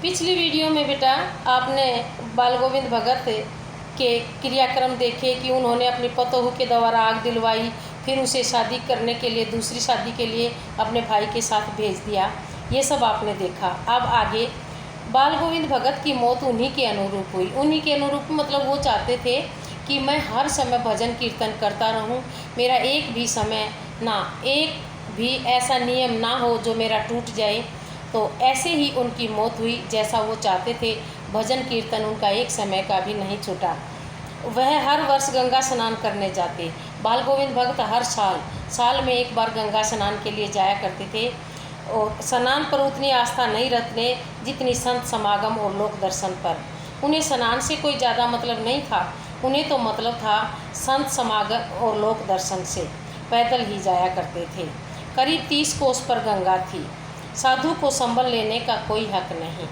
पिछली वीडियो में बेटा आपने बाल गोविंद भगत के क्रियाक्रम देखे कि उन्होंने अपनी पतोहू के द्वारा आग दिलवाई, फिर उसे शादी करने के लिए दूसरी शादी के लिए अपने भाई के साथ भेज दिया। ये सब आपने देखा। अब आगे बाल गोविंद भगत की मौत उन्हीं के अनुरूप हुई। उन्हीं के अनुरूप मतलब वो चाहते थे कि मैं हर समय भजन कीर्तन करता रहूं, मेरा एक भी समय ना एक भी ऐसा नियम ना हो जो मेरा टूट जाए। तो ऐसे ही उनकी मौत हुई जैसा वो चाहते थे। भजन कीर्तन उनका एक समय का भी नहीं छूटा। वह हर वर्ष गंगा स्नान करने जाते। बाल गोविंद भगत हर साल में एक बार गंगा स्नान के लिए जाया करते थे। और स्नान पर उतनी आस्था नहीं रखते जितनी संत समागम और लोक दर्शन पर। उन्हें स्नान से कोई ज़्यादा मतलब नहीं था, उन्हें तो मतलब था संत समागम और लोक दर्शन से। पैदल ही जाया करते थे। करीब 30 कोस पर गंगा थी। साधु को संबल लेने का कोई हक नहीं,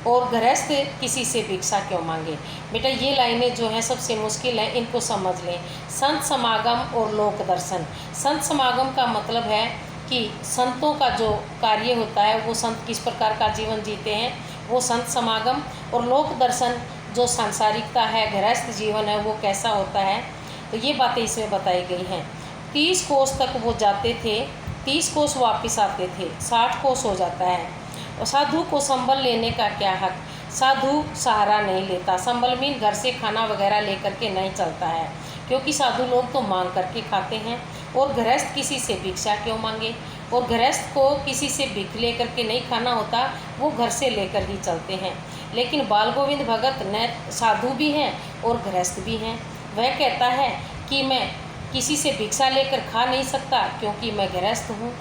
और गृहस्थ किसी से भिक्षा क्यों मांगे। बेटा ये लाइनें जो हैं सबसे मुश्किल हैं, इनको समझ लें। संत समागम और लोक दर्शन। संत समागम का मतलब है कि संतों का जो कार्य होता है, वो संत किस प्रकार का जीवन जीते हैं, वो संत समागम। और लोक दर्शन जो सांसारिकता है, गृहस्थ जीवन है, वो कैसा होता है। तो ये बातें इसमें बताई गई हैं। 30 कोस तक वो जाते थे, 30 कोस वापस आते थे, 60 कोस हो जाता है। और साधु को संबल लेने का क्या हक। साधु सहारा नहीं लेता। संबल मीन घर से खाना वगैरह लेकर के नहीं चलता है, क्योंकि साधु लोग तो मांग करके खाते हैं। और गृहस्थ किसी से भिक्षा क्यों मांगे। और गृहस्थ को किसी से भिख लेकर के नहीं खाना होता, वो घर से लेकर ही चलते हैं। लेकिन बाल गोविंद भगत न साधु भी हैं और गृहस्थ भी हैं। वह कहता है कि मैं किसी से भिक्षा लेकर खा नहीं सकता क्योंकि मैं गृहस्थ हूँ,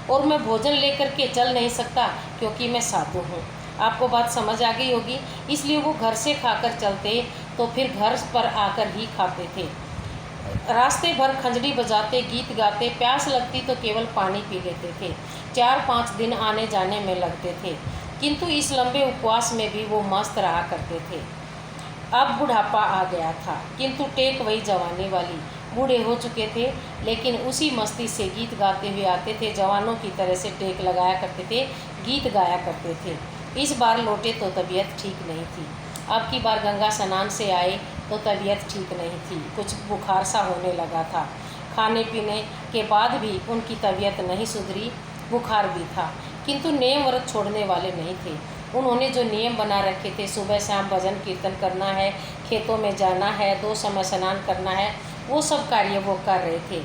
और मैं भोजन लेकर के चल नहीं सकता क्योंकि मैं साधु हूँ। आपको बात समझ आ गई होगी। इसलिए वो घर से खाकर चलते, तो फिर घर पर आकर ही खाते थे। रास्ते भर खंजड़ी बजाते, गीत गाते, प्यास लगती तो केवल पानी पी लेते थे। 4-5 दिन आने जाने में लगते थे, किंतु इस लंबे उपवास में भी वो मस्त रहा करते थे। अब बुढ़ापा आ गया था, किंतु टेक वही जवानी वाली। बूढ़े हो चुके थे, लेकिन उसी मस्ती से गीत गाते हुए आते थे। जवानों की तरह से टेक लगाया करते थे, गीत गाया करते थे। इस बार लौटे तो तबीयत ठीक नहीं थी। अब की बार गंगा स्नान से आए तो तबीयत ठीक नहीं थी, कुछ बुखार सा होने लगा था। खाने पीने के बाद भी उनकी तबीयत नहीं सुधरी, बुखार भी था, किंतु नियम व्रत छोड़ने वाले नहीं थे। उन्होंने जो नियम बना रखे थे, सुबह शाम भजन कीर्तन करना है, खेतों में जाना है, 2 समय स्नान करना है, वो सब कार्य वो कर रहे थे।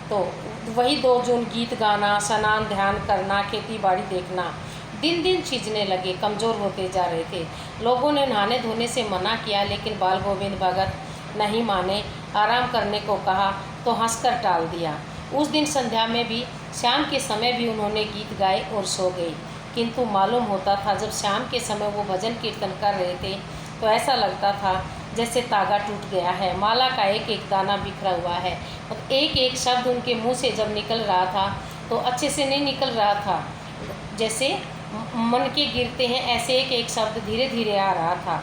तो वही 2 जून गीत गाना, स्नान ध्यान करना, खेती बाड़ी देखना दिन दिन खींचने लगे, कमज़ोर होते जा रहे थे। लोगों ने नहाने धोने से मना किया, लेकिन बाल गोविंद भगत नहीं माने। आराम करने को कहा तो हंसकर टाल दिया। उस दिन संध्या में भी, शाम के समय भी उन्होंने गीत गाए और सो गए। किंतु मालूम होता था जब शाम के समय वो भजन कीर्तन कर रहे थे तो ऐसा लगता था जैसे तागा टूट गया है, माला का एक एक दाना बिखरा हुआ है। और एक एक शब्द उनके मुंह से जब निकल रहा था तो अच्छे से नहीं निकल रहा था, जैसे मन के गिरते हैं ऐसे एक एक शब्द धीरे धीरे आ रहा था।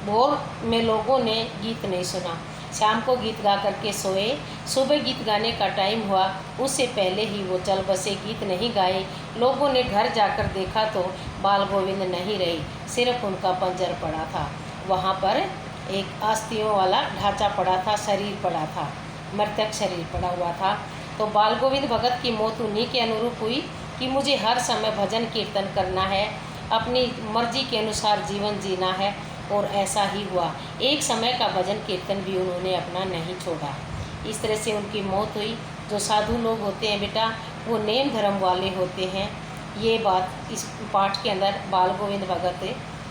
भोर में लोगों ने गीत नहीं सुना, शाम को गीत गा करके सोए। सुबह गीत गाने का टाइम हुआ, उससे पहले ही वो चल बसे, गीत नहीं गाए। लोगों ने घर जाकर देखा तो बाल गोविंद नहीं रही, सिर्फ उनका पंजर पड़ा था। वहाँ पर एक अस्थियों वाला ढांचा पड़ा था, शरीर पड़ा था, मृतक शरीर पड़ा हुआ था। तो बाल गोविंद भगत की मौत उन्हीं के अनुरूप हुई कि मुझे हर समय भजन कीर्तन करना है, अपनी मर्जी के अनुसार जीवन जीना है। और ऐसा ही हुआ। एक समय का भजन कीर्तन भी उन्होंने अपना नहीं छोड़ा। इस तरह से उनकी मौत हुई। जो साधु लोग होते हैं बेटा, वो नेम धर्म वाले होते हैं। ये बात इस पाठ के अंदर बाल गोविंद भगत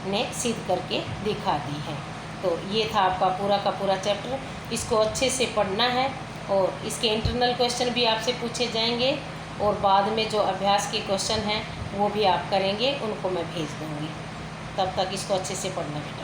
ने सिद्ध करके दिखा दी है। तो ये था आपका पूरा का पूरा चैप्टर। इसको अच्छे से पढ़ना है, और इसके इंटरनल क्वेश्चन भी आपसे पूछे जाएंगे, और बाद में जो अभ्यास के क्वेश्चन हैं वो भी आप करेंगे, उनको मैं भेज दूँगी। तब तक इसको अच्छे से पढ़ना बेटा।